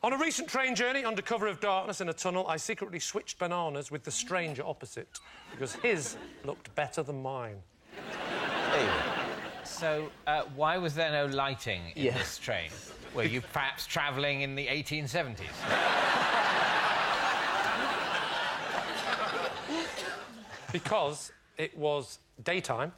On a recent train journey under cover of darkness in a tunnel, I secretly switched bananas with the stranger opposite because his looked better than mine. Hey. So, why was there no lighting in this train? Were you perhaps travelling in the 1870s? Because it was daytime,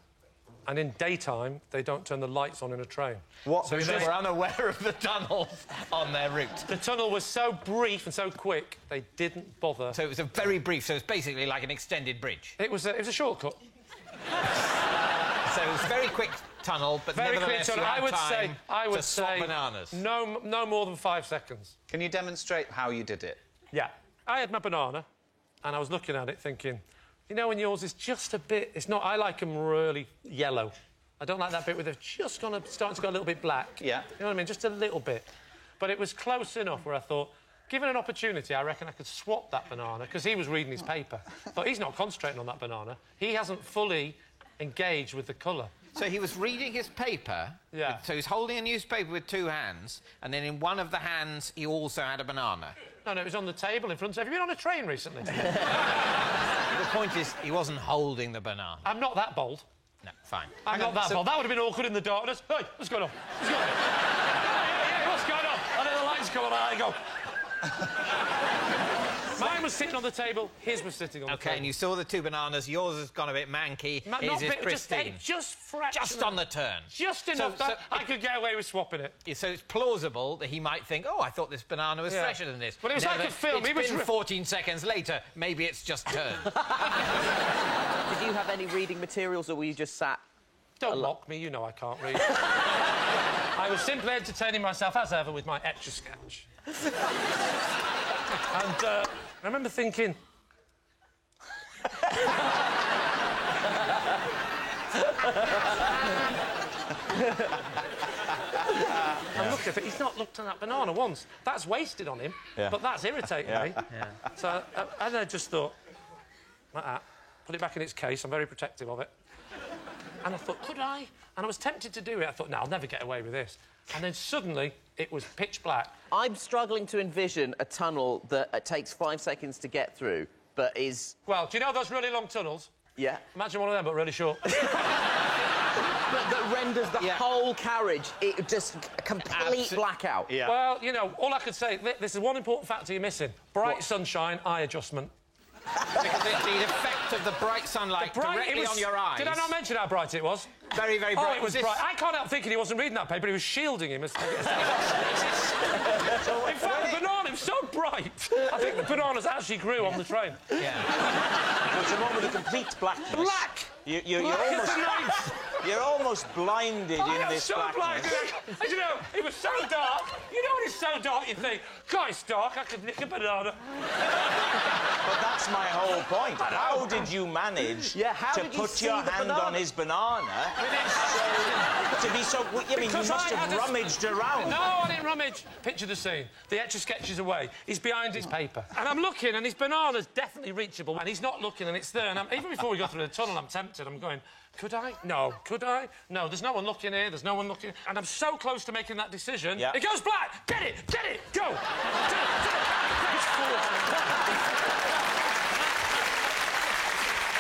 and in daytime, they don't turn the lights on in a train. What? So they were unaware of the tunnel on their route? The tunnel was so brief and so quick, they didn't bother. So it was a very brief, so it's basically like an extended bridge? It was a shortcut. So it was a very quick tunnel, but very nevertheless quick tunnel. you had time to swap say bananas. No more than 5 seconds. Can you demonstrate how you did it? Yeah. I had my banana, and I was looking at it thinking, you know, when yours is just a bit... It's not... I like them really yellow. I don't like that bit where they're just starting to go a little bit black. Yeah. You know what I mean? Just a little bit. But it was close enough where I thought, given an opportunity, I reckon I could swap that banana, because he was reading his paper. But he's not concentrating on that banana. He hasn't fully engaged with the colour. So he was reading his paper. Yeah. So he's holding a newspaper with 2 hands, and then in one of the hands he also had a banana. No, it was on the table in front of... Have you been on a train recently? The point is, he wasn't holding the banana. I'm not that bold. No, fine. I'm not that bold. That would have been awkward in the darkness. Hey, what's going on? What's going on? Hey, what's going on? I know the lights come on. I go. Mine was sitting on the table, his was sitting on the table. OK, and you saw the 2 bananas. Yours has gone a bit manky. His is pristine. Just fractional. Just on the turn. Just enough that I could get away with swapping it. Yeah, so it's plausible that he might think, oh, I thought this banana was fresher than this. But it was like a film. It's been 14 seconds later. Maybe it's just turned. Did you have any reading materials, or were you just sat... Don't mock me, you know I can't read. I was simply entertaining myself, as ever, with my Etch-a-Sketch. And I remember thinking... I'm looking at it, he's not looked at that banana once. That's wasted on him, but that's irritating me. Yeah. So, and I just thought, like that, put it back in its case, I'm very protective of it. And I thought, could I? And I was tempted to do it. I thought, no, I'll never get away with this. And then suddenly, it was pitch black. I'm struggling to envision a tunnel that takes 5 seconds to get through, but is... Well, do you know those really long tunnels? Yeah. Imagine one of them, but really short. that renders the whole carriage just a complete blackout. Yeah. Well, you know, all I could say, this is one important factor you're missing. Bright sunshine, eye adjustment. Because the effect of the bright sunlight directly on your eyes... Did I not mention how bright it was? Very, very bright. Oh, it was bright. I can't help thinking he wasn't reading that paper, he was shielding him. In fact, the banana was so bright, I think the bananas actually grew on the train. Yeah. It's a moment of complete blackness. Black! You're almost blinded in this blackness. You know, it was so dark. You know when it's so dark, you think, God, it's dark, I could nick a banana. But that's my whole point. How did you manage to put your hand on his banana to be so... I mean, you must have rummaged around. No, I didn't rummage. Picture the scene. The Etch-a-Sketch is away. He's behind his paper. And I'm looking, and his banana's definitely reachable, and he's not looking, and it's there. And even before we go through the tunnel, I'm tempted. I'm going, could I? No. Could I? No, there's no one looking here. There's no one looking. And I'm so close to making that decision. Yeah. It goes black. Get it. Get it. Go. And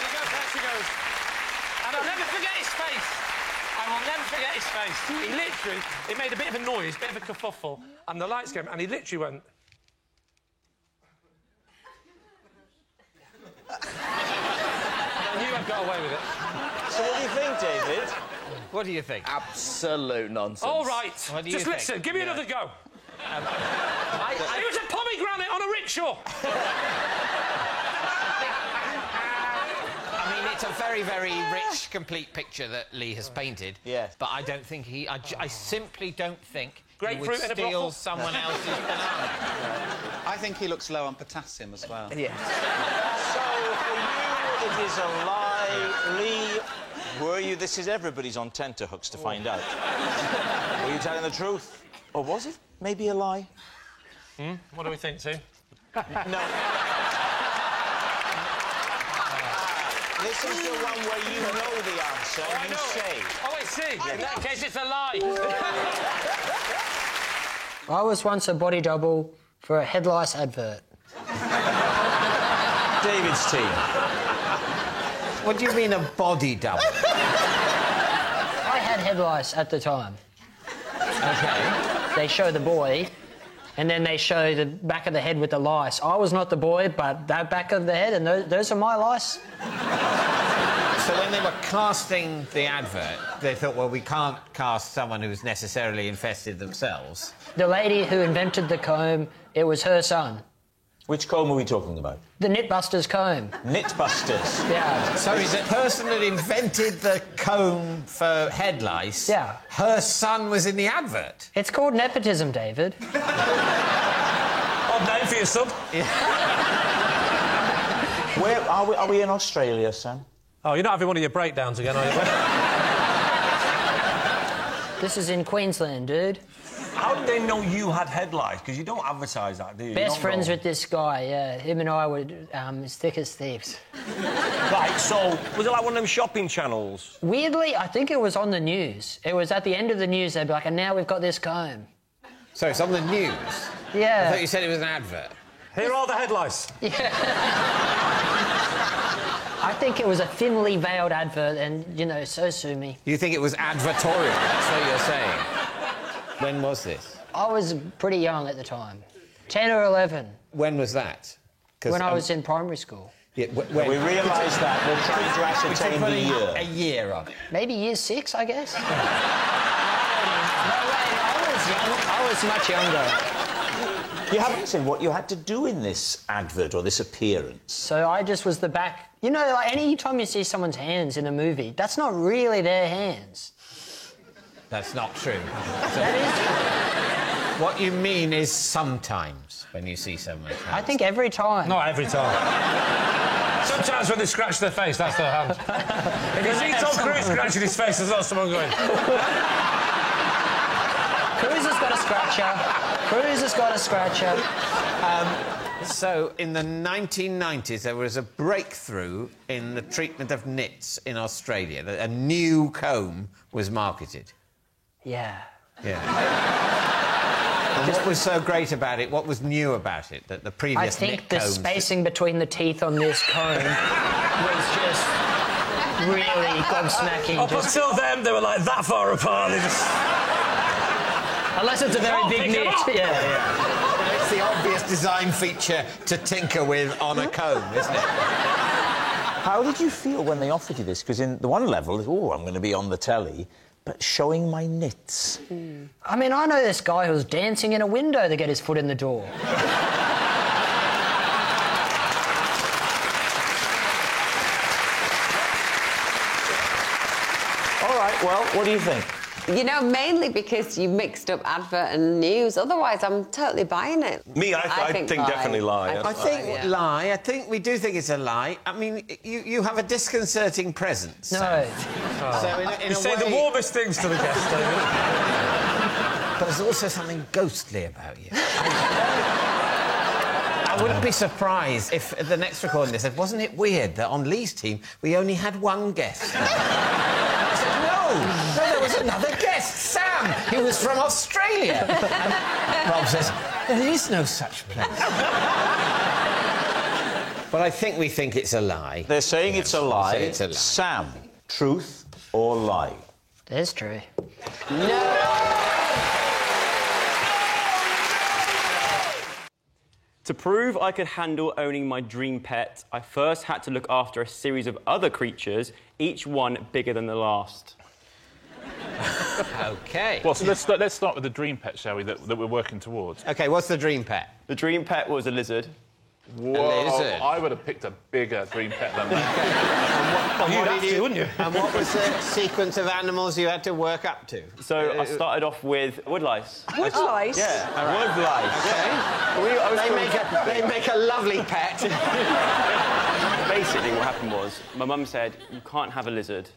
he goes, there she goes. And I'll never forget his face. I'll never forget his face. He literally... It made a bit of a noise, a bit of a kerfuffle, and the lights came, and he literally went... I knew I'd got away with it. So what do you think, David? What do you think? Absolute nonsense. All right. Just listen, give me another go. It was a pomegranate on a rickshaw. I mean, it's a very, very rich, complete picture that Lee has painted. Yes. But I don't think he... I simply don't think he would Grapefruit in a steal brothel? someone else's banana. I think he looks low on potassium as well. Yeah. So, for you, it is a lie. Lee, were you... This is everybody's on tenterhooks to find out. Were you telling the truth? Or was it maybe a lie? What do we think, Tim? No. This is the one where you know the answer and you say. Oh, I see. In that case, it's a lie. I was once a body double For a head lice advert. David's team. What do you mean a body double? I had head lice at the time. OK. They show the boy, and then they show the back of the head with the lice. I was not the boy, but that back of the head, and those are my lice. So when they were casting the advert, they thought, well, we can't cast someone who's necessarily infested themselves. The lady who invented the comb, it was her son. Which comb are we talking about? The Knitbusters comb. Knitbusters. Yeah. So is the person that invented the comb for head lice, yeah, her son was in the advert? It's called nepotism, David. Odd name for your son. Yeah. Where are we in Australia, Sam? Oh, you're not having one of your breakdowns again, are you? This is in Queensland, dude. How did they know you had head lice? Because you don't advertise that, do you? Best friends with this guy, yeah. Him and I were as thick as thieves. Right, so was it like one of them shopping channels? Weirdly, I think it was on the news. It was at the end of the news, they'd be like, and now we've got this comb. So it's on the news? Yeah. I thought you said it was an advert. Here are all the head lice. Yeah. I think it was a thinly veiled advert, and, you know, so sue me. You think it was advertorial, that's what you're saying? When was this? I was pretty young at the time. 10 or 11. When was that? When I was in primary school. Yeah, when? We realise that. We're trying to ascertain the year. A year on it. Maybe year 6, I guess. No way, I was much younger. You haven't said what you had to do in this advert or this appearance. So I just was the back... You know, like, any time you see someone's hands in a movie, that's not really their hands. That's not true. That is true. What you mean is sometimes when you see someone's hands. I think every time. Not every time. Sometimes when they scratch their face, that's their hand. If you see Tom Cruise scratching his face, there's not someone going... Cruise has got a scratcher. Cruise has got a scratcher. So, in the 1990s, there was a breakthrough in the treatment of nits in Australia. A new comb was marketed. Yeah. Yeah. And what was so great about it? What was new about it? That the previous I think nit the combs spacing between the teeth on this comb was just really gobsmacking. Up until then, they were like that far apart. They just... Unless it's a very big nit. Yeah. It's the obvious design feature to tinker with on a comb, isn't it? How did you feel when they offered you this? Because in the one level, oh, I'm going to be on the telly, but showing my nits. I mean, I know this guy who was dancing in a window to get his foot in the door. All right, well, what do you think? You know, mainly because you mixed up advert and news. Otherwise, I'm totally buying it. Me, I think definitely lie. I think lie. I think we do think it's a lie. I mean, you have a disconcerting presence. No. So in You say way... the warmest things to the guests, David. But there's also something ghostly about you. I wouldn't be surprised if at the next recording they said, wasn't it weird that on Lee's team we only had one guest? I said, no, there was another guest, Sam. He was from Australia. And Rob says, there is no such place. But I think we think it's a lie. They're saying it's a lie. It's a lie. Sam, truth or lie? That's true. No! To prove I could handle owning my dream pet, I first had to look after a series of other creatures, each one bigger than the last. OK. Well, so let's start with the dream pet, shall we, that we're working towards. OK, what's the dream pet? The dream pet was a lizard. Whoa, lizard? I would have picked a bigger dream pet than that. You'd have to, wouldn't you? And what was the sequence of animals you had to work up to? So I started off with woodlice. Woodlice? Yeah, Right. woodlice. OK. They make a lovely pet. Basically, what happened was, my mum said, you can't have a lizard.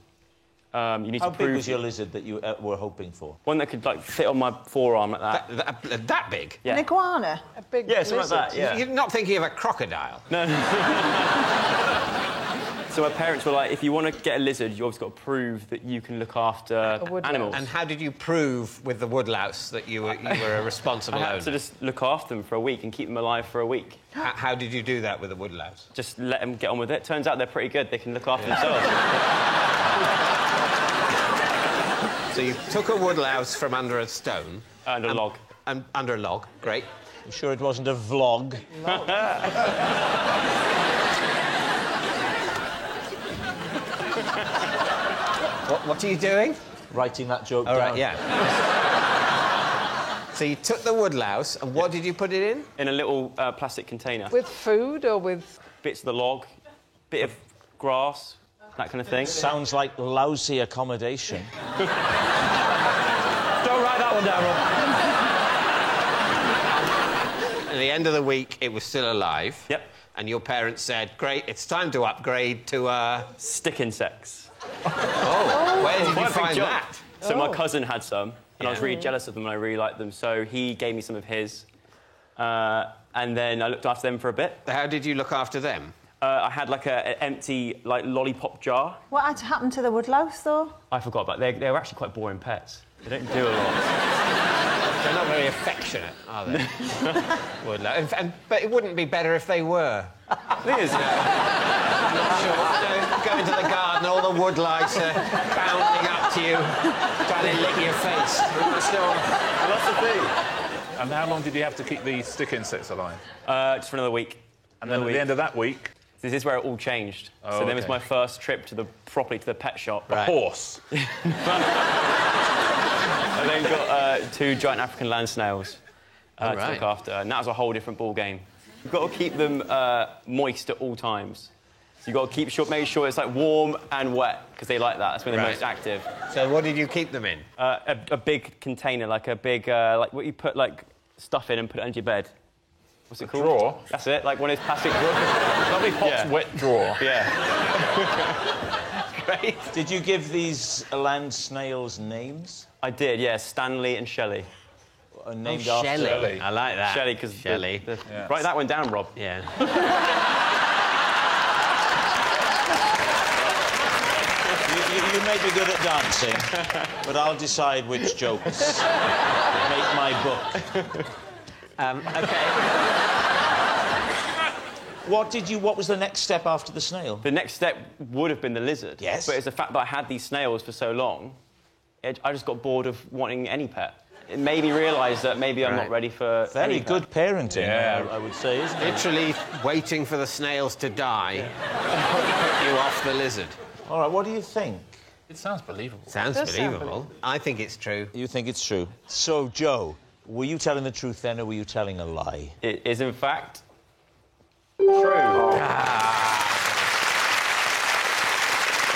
You need How to big prove... was your lizard that you were hoping for? One that could, like, fit on my forearm like that. That big? Yeah. An iguana? A big Yeah, something like that, yeah. You're not thinking of a crocodile? No. So my parents were like, if you want to get a lizard, you obviously got to prove that you can look after animals. And how did you prove with the woodlouse that you were a responsible owner? I had to just look after them for a week and keep them alive for a week. How did you do that with the woodlouse? Just let them get on with it. Turns out they're pretty good. They can look after themselves. So you took a woodlouse from under a stone. Under a log. Under a log, great. You sure it wasn't a vlog? What are you doing? Writing that joke All down. right, yeah. So you took the woodlouse, and what did you put it in? In a little plastic container. With food or with... Bits of the log, bit of grass, that kind of thing. Sounds like lousy accommodation. Don't write that one down, Rob. At the end of the week, it was still alive. Yep. And your parents said, great, it's time to upgrade to stick insects. Oh, where did you find that? So my cousin had some, and I was really jealous of them, and I really liked them, so he gave me some of his. And then I looked after them for a bit. How did you look after them? I had, like, an empty, like, lollipop jar. What had happened to the woodlouse, though? I forgot about it. They were actually quite boring pets. They don't do a lot. They're not very affectionate, are they? Woodlouse. But it wouldn't be better if they were. It is. Go into the garden, all the woodlice are bounding up to you, trying to lick your face. That's the thing. And how long did you have to keep the stick insects alive? Just for another week. And then at the end of that week... This is where it all changed. Oh, so then was my first trip properly to the pet shop. A horse. I then got 2 giant African land snails to look after, and that was a whole different ball game. You've got to keep them moist at all times. So you've got to make sure it's like warm and wet, because they like that. That's when they're most active. So what did you keep them in? A big container, like a big, like what you put like stuff in and put it under your bed. What's it called? Drawer? That's it, like one of those plastic drawers. Lovely hot, wet drawer. Yeah. Great. Did you give these land snails names? I did, yeah. Stanley and Shelley. Named after Shelley. I like that. Shelley, because... Shelley. Write that one down, Rob. Yeah. You may be good at dancing, but I'll decide which jokes make my book. OK. What was the next step after the snail? The next step would have been the lizard. Yes. But it's the fact that I had these snails for so long, I just got bored of wanting any pet. It made me realise that maybe I'm not ready for Very any pet. good parenting, I would say, isn't it? Literally waiting for the snails to die put you off the lizard. All right, what do you think? It sounds believable. Sounds believable. I think it's true. You think it's true? So, Joe, were you telling the truth then, or were you telling a lie? It is, in fact, true.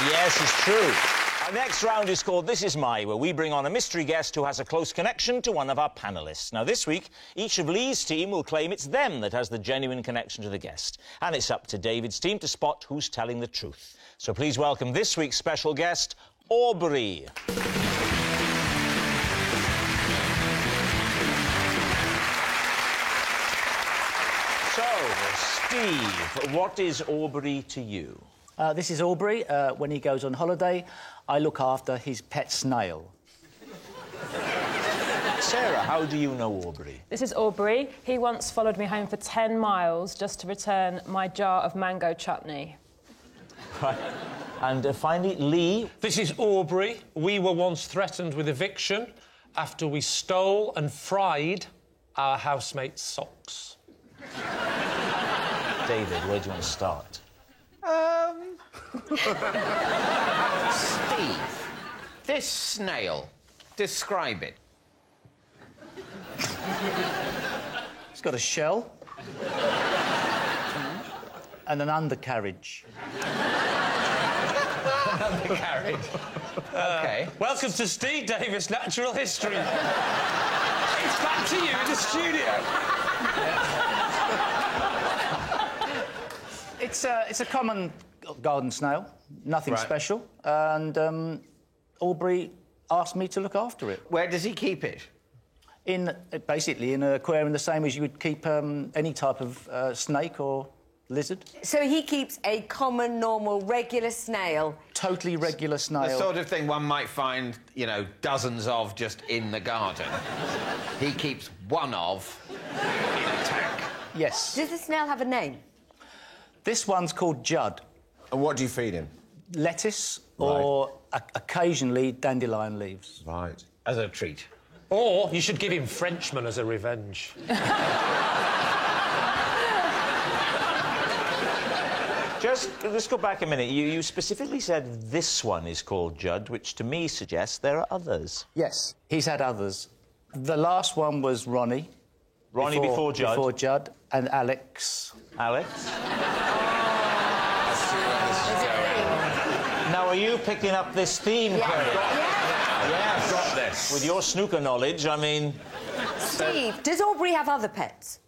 Yes, it's true. Our next round is called This Is My, where we bring on a mystery guest who has a close connection to one of our panellists. Now, this week, each of Lee's team will claim it's them that has the genuine connection to the guest. And it's up to David's team to spot who's telling the truth. So please welcome this week's special guest, Aubrey. So, Steve, what is Aubrey to you? This is Aubrey. When he goes on holiday, I look after his pet snail. Sarah, how do you know Aubrey? This is Aubrey. He once followed me home for 10 miles just to return my jar of mango chutney. Right. And finally, Lee. This is Aubrey. We were once threatened with eviction after we stole and fried our housemate's socks. David, where do you want to start? Steve, this snail, describe it. It's got a shell and an undercarriage. Undercarriage. OK. Welcome to Steve Davis Natural History. It's back to you in the studio. It's a common garden snail, nothing special, and Aubrey asked me to look after it. Where does he keep it? Basically in an aquarium, the same as you would keep any type of snake or lizard. So he keeps a common, normal, regular snail. Totally regular snail. The sort of thing one might find, you know, dozens of just in the garden. He keeps one of in a tank. Yes. Does the snail have a name? This one's called Judd. And what do you feed him? Lettuce or occasionally dandelion leaves. Right. As a treat. Or you should give him Frenchman as a revenge. Just go back a minute. You specifically said this one is called Judd, which to me suggests there are others. Yes, he's had others. The last one was Ronnie. Ronnie before Judd. Before Judd. And Alex. Alex? Now, are you picking up this theme, Kerry? Yes. Got this. With your snooker knowledge, I mean... Steve, does Aubrey have other pets?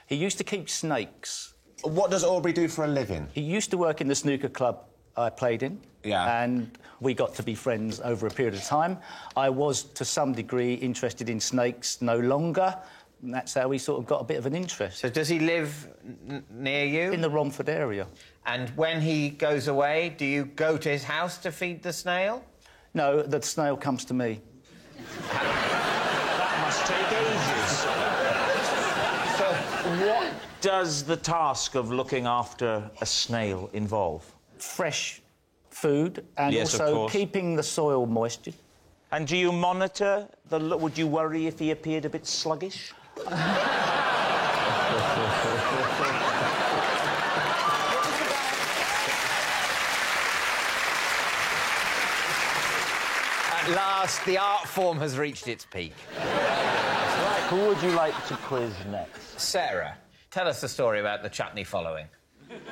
He used to keep snakes. What does Aubrey do for a living? He used to work in the snooker club I played in. Yeah. And we got to be friends over a period of time. I was, to some degree, interested in snakes no longer. And that's how we sort of got a bit of an interest. So does he live near you? In the Romford area. And when he goes away, do you go to his house to feed the snail? No, the snail comes to me. That must take ages. So what does the task of looking after a snail involve? Fresh food and Yes, of also course. keeping the soil moist. And do you monitor the... Would you worry if he appeared a bit sluggish? At last, the art form has reached its peak. Right, who would you like to quiz next? Sarah, tell us the story about the chutney following.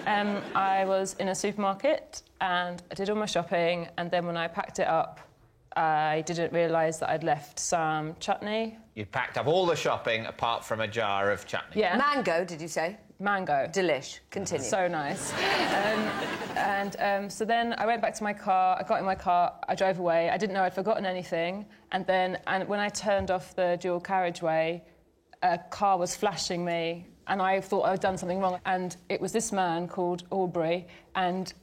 I was in a supermarket and I did all my shopping, and then when I packed it up, I didn't realise that I'd left some chutney. You packed up all the shopping apart from a jar of chutney. Yeah. Mango, did you say? Mango. Delish. Continue. So nice. So then I went back to my car, I got in my car, I drove away. I didn't know I'd forgotten anything. And when I turned off the dual carriageway, a car was flashing me, and I thought I'd done something wrong. And it was this man called Aubrey, and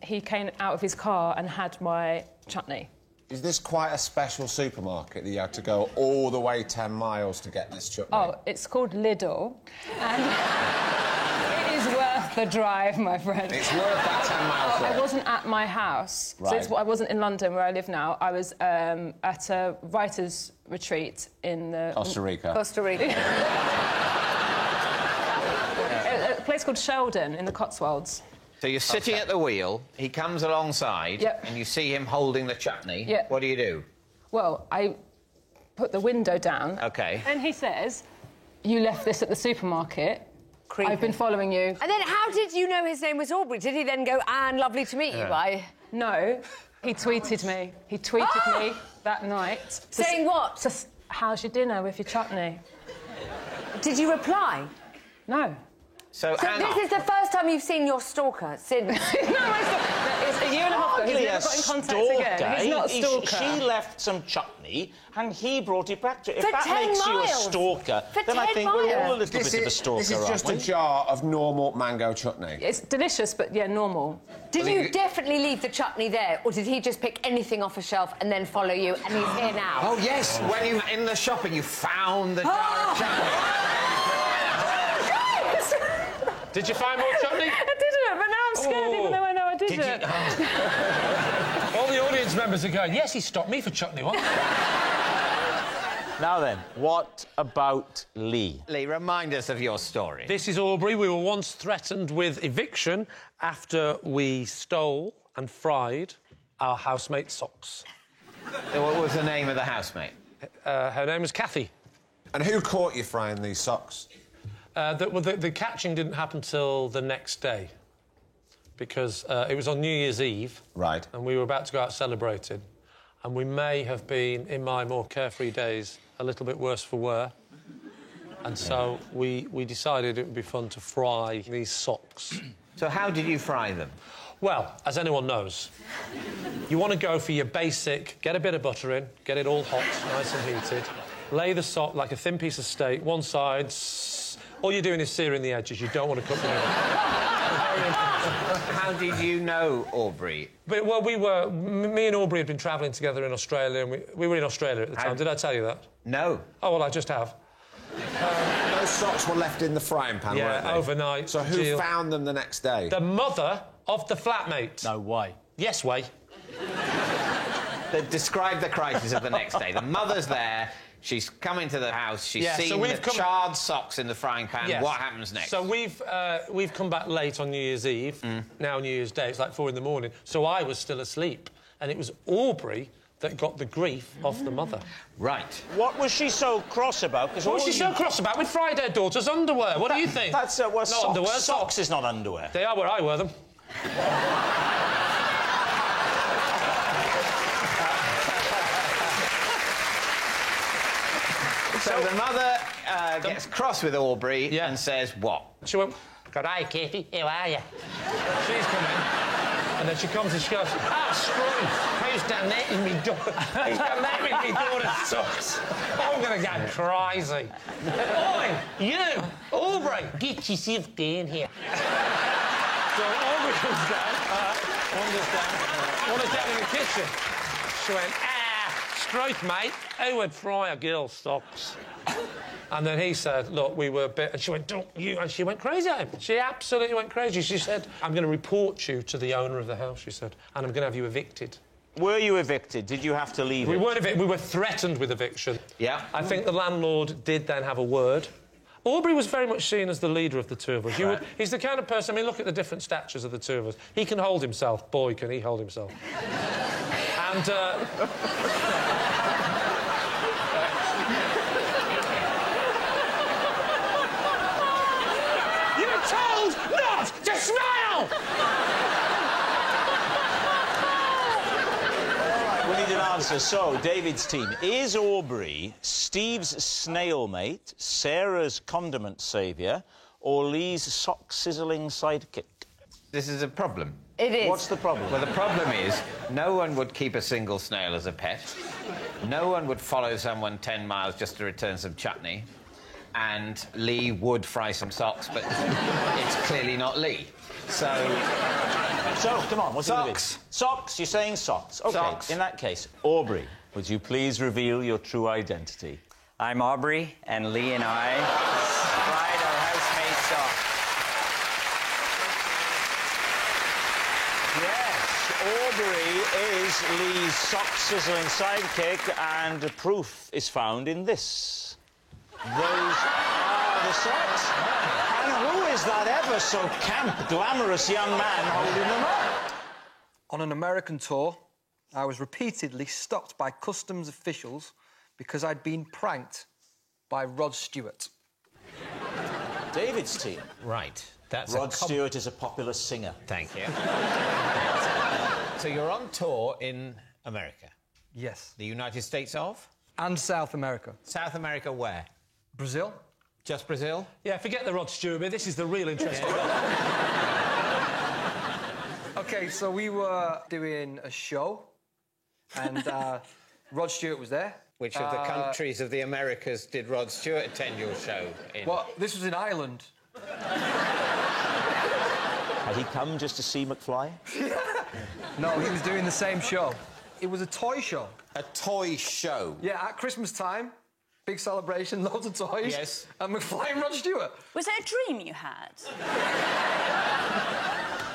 he came out of his car and had my chutney. Is this quite a special supermarket that you had to go all the way 10 miles to get this chutney? Oh, it's called Lidl, and it is worth the drive, my friend. It's worth that 10 miles. I wasn't at my house, Right. so I wasn't in London where I live now. I was at a writers' retreat in the... Costa Rica. Costa Rica. A place called Sheldon in the Cotswolds. So you're sitting at the wheel, he comes alongside, Yep. and you see him holding the chutney. Yep. What do you do? Well, I put the window down. OK. And he says, "You left this at the supermarket. Creepy. I've been following you." And then how did you know his name was Aubrey? Did he then go, Anne, lovely to meet you? No, he tweeted me. He tweeted me that night. Saying what? How's your dinner with your chutney? Did you reply? No. So this is the first time you've seen your stalker since... It's a year and a half ago. He's never got in contact again. He's not a stalker. She left some chutney and he brought it back to her. For If that 10 makes you a miles. stalker, For then I 10 think we're all a miles. little bit of a stalker, This is just aren't a we? jar of normal mango chutney. It's delicious, but, yeah, normal. Did you definitely leave the chutney there, or did he just pick anything off a shelf and then follow you, and he's here now? Oh, yes, when you in the shopping, you found the jar of chutney. Did you find more chutney? I didn't, but now I'm scared, even though I know I didn't. All the audience members are going, yes, he stopped me for chutney once. Now then, what about Lee? Lee, remind us of your story. This is Aubrey. We were once threatened with eviction after we stole and fried our housemate's socks. What was the name of the housemate? Her name was Kathy. And who caught you frying these socks? The catching didn't happen till the next day because it was on New Year's Eve. Right. And we were about to go out celebrating. And we may have been, in my more carefree days, a little bit worse for wear. And so we decided it would be fun to fry these socks. So how did you fry them? Well, as anyone knows, you want to go for your basic, get a bit of butter in, get it all hot, nice and heated, lay the sock like a thin piece of steak, one side, All you're doing is searing the edges. You don't want to cook them. How did you know Aubrey? But, well, me and Aubrey had been travelling together in Australia, and we were in Australia at the time. Did I tell you that? No. Oh, well, I just have. Those socks were left in the frying pan, weren't they? Overnight. So who found them the next day? The mother of the flatmate. No way. Yes, way. Describe the crisis of the next day. The mother's there. She's come into the house. She's seen the charred socks in the frying pan. Yes. What happens next? So we've come back late on New Year's Eve. Now New Year's Day. It's like 4 in the morning. So I was still asleep, and it was Aubrey that got the grief off the mother. Right. What was she so cross about? What was she so cross about? We'd fried her daughter's underwear. What do you think? That's well, not socks. underwear. Socks is not underwear. They are where I wear them. So the mother gets cross with Aubrey and says what? She went, "Good day, Katie. How are you?" She's come in, and then she comes and she goes, "Screw! Who's done that in me daughter? Who's done that with me daughter's socks? I'm going to go crazy." "Oi, you, Aubrey, get yourself down here." So Aubrey comes down, Wanda's down in the kitchen. She went, "Struth, mate, who would fry a girl's socks?" And then he said, "Look, we were a bit..." And she went, "Don't you..." And she went crazy at him. She absolutely went crazy. She said, "I'm going to report you to the owner of the house," she said, "and I'm going to have you evicted." Were you evicted? Did you have to leave We it? weren't evicted. We were threatened with eviction. Yeah. I think the landlord did then have a word. Aubrey was very much seen as the leader of the two of us. He's the kind of person... I mean, look at the different statures of the two of us. He can hold himself. Boy, can he hold himself. And... You're told not to smile! We need an answer. So, David's team. Is Aubrey Steve's snail mate, Sarah's condiment saviour, or Lee's sock-sizzling sidekick? This is a problem. It is. What's the problem? Well, the problem is no one would keep a single snail as a pet. No one would follow someone 10 miles just to return some chutney. And Lee would fry some socks, but it's clearly not Lee. So, come on, what's socks? Socks, you're saying socks. OK, socks. In that case, Aubrey, would you please reveal your true identity? I'm Aubrey, and Lee and I fried our housemaid socks. Aubrey is Lee's sock-sizzling sidekick, and proof is found in this. Those are the socks. And who is that ever so camp, glamorous young man holding them up? On an American tour, I was repeatedly stopped by customs officials because I'd been pranked by Rod Stewart. David's team. Right. That's Rod Stewart is a popular singer. Thank you. So you're on tour in America? Yes. The United States of? And South America. South America where? Brazil. Just Brazil? Yeah, forget the Rod Stewart bit. This is the real interesting bit. OK, so we were doing a show, and Rod Stewart was there. Which of the countries of the Americas did Rod Stewart attend your show in? Well, this was in Ireland. Had he come just to see McFly? No, he was doing the same show. It was a toy show. A toy show? Yeah, at Christmas time. Big celebration, loads of toys. Yes. And McFly and Rod Stewart. Was it a dream you had?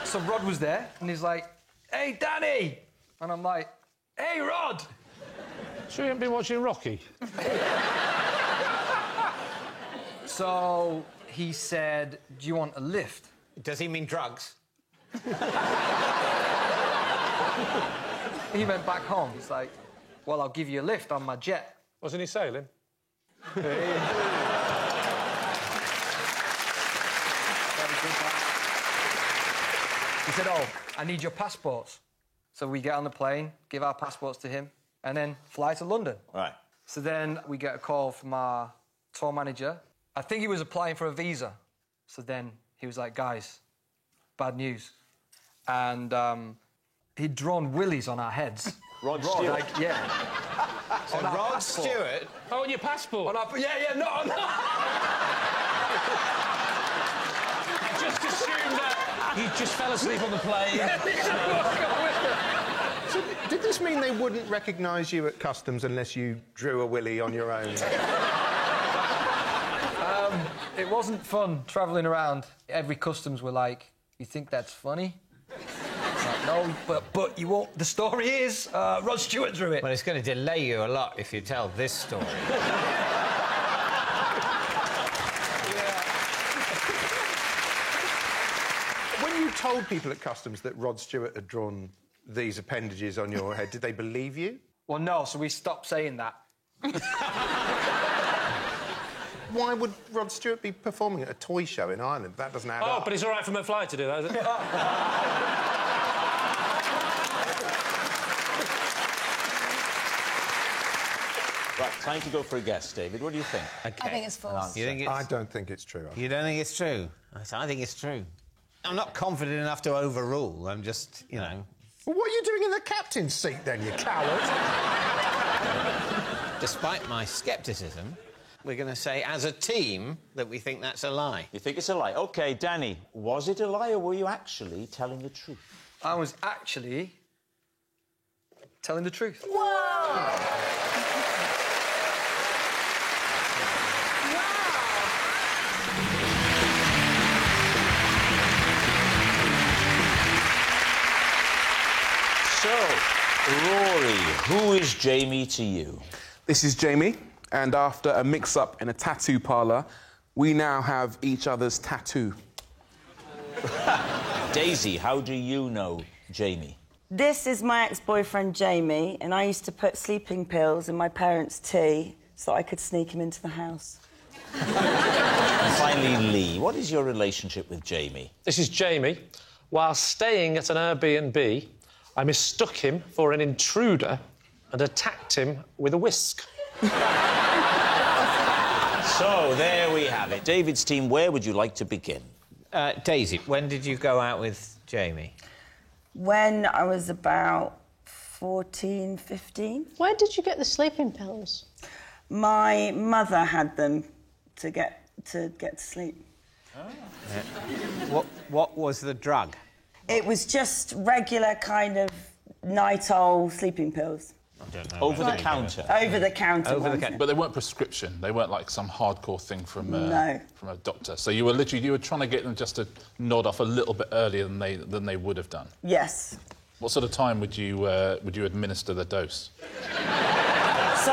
So Rod was there, and he's like, "Hey, Danny!" And I'm like, "Hey, Rod!" Sure you haven't been watching Rocky? So he said, "Do you want a lift?" Does he mean drugs? He went back home. He's like, "Well, I'll give you a lift on my jet." Wasn't he sailing? He said, "Oh, I need your passports." So we get on the plane, give our passports to him, and then fly to London. Right. So then we get a call from our tour manager. I think he was applying for a visa. So then he was like, "Guys, bad news." And he'd drawn willies on our heads. Rod Stewart? Like, yeah. So Rod Stewart? Oh, on your passport? On our, yeah, no. You just fell asleep on the plane. So, did this mean they wouldn't recognise you at customs unless you drew a willy on your own? It wasn't fun travelling around. Every customs were like, "You think that's funny?" Like, no, but you won't. The story is Rod Stewart drew it. Well, it's going to delay you a lot if you tell this story. When you told people at customs that Rod Stewart had drawn these appendages on your head, did they believe you? Well, no, so we stopped saying that. Why would Rod Stewart be performing at a toy show in Ireland? That doesn't add up. Oh, but it's all right for McFly to do that, is it? Right, time to go for a guess, David. What do you think? I think it's false. You think it's... I don't think it's true. You don't think it's true? I think it's true. I'm not confident enough to overrule. I'm just, you know... Well, what are you doing in the captain's seat, then, you coward? Despite my scepticism, we're going to say, as a team, that we think that's a lie. You think it's a lie? OK, Danny, was it a lie or were you actually telling the truth? I was actually telling the truth. So, Rory, who is Jamie to you? This is Jamie, and after a mix-up in a tattoo parlour, we now have each other's tattoo. Daisy, how do you know Jamie? This is my ex-boyfriend, Jamie, and I used to put sleeping pills in my parents' tea so I could sneak him into the house. And finally, Lee, what is your relationship with Jamie? This is Jamie. While staying at an Airbnb, I mistook him for an intruder and attacked him with a whisk. So, there we have it. David's team, where would you like to begin? Daisy, when did you go out with Jamie? When I was about 14, 15. Where did you get the sleeping pills? My mother had them to get to sleep. What was the drug? It was just regular kind of night-old sleeping pills. I don't know. Over the counter? Over the counter ones. But they weren't prescription. They weren't like some hardcore thing from No. from a doctor. So you were trying to get them just to nod off a little bit earlier than they would have done. Yes. What sort of time would you administer the dose? So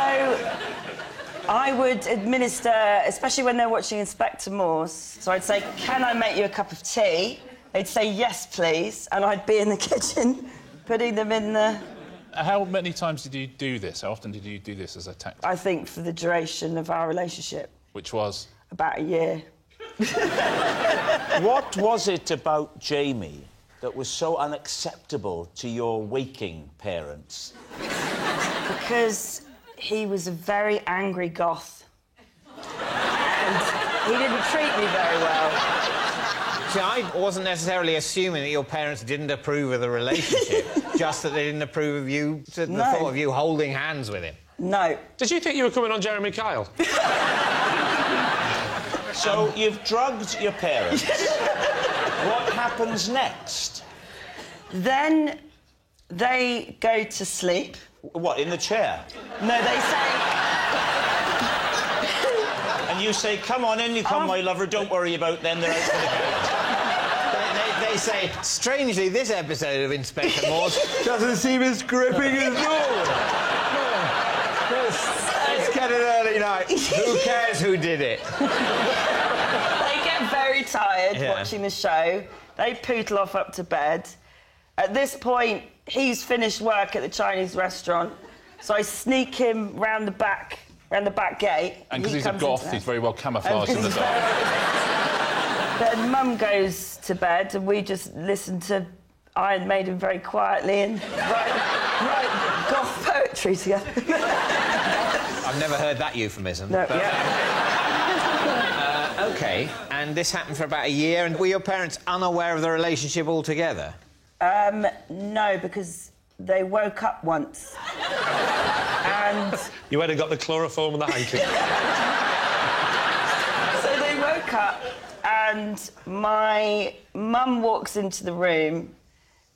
I would administer, especially when they're watching Inspector Morse. So I'd say, "Can I make you a cup of tea?" They'd say, "Yes, please," and I'd be in the kitchen putting them in the... How many times did you do this? How often did you do this as a tactic? I think for the duration of our relationship. Which was? About a year. What was it about Jamie that was so unacceptable to your waking parents? Because he was a very angry goth. And he didn't treat me very well. See, I wasn't necessarily assuming that your parents didn't approve of the relationship, just that they didn't approve of you, the thought of you holding hands with him. No. Did you think you were coming on Jeremy Kyle? So, you've drugged your parents. What happens next? Then they go to sleep. What, in the chair? No, they say... And you say, "Come on in, you come, my lover, don't worry about them, they're out for the count." They say, strangely, this episode of Inspector Morse doesn't seem as gripping as yours. Let's get an early night. Who cares who did it? They get very tired watching the show. They poodle off up to bed. At this point, he's finished work at the Chinese restaurant, so I sneak him round the back gate. And because he's a goth, he's very well camouflaged in the dark. Then Mum goes to bed, and we just listen to Iron Maiden very quietly and write goth poetry together. I've never heard that euphemism. No, but... OK, and this happened for about a year, and were your parents unaware of the relationship altogether? No, because they woke up once. And... You hadn't got the chloroform and the hanky. So they woke up, and And my mum walks into the room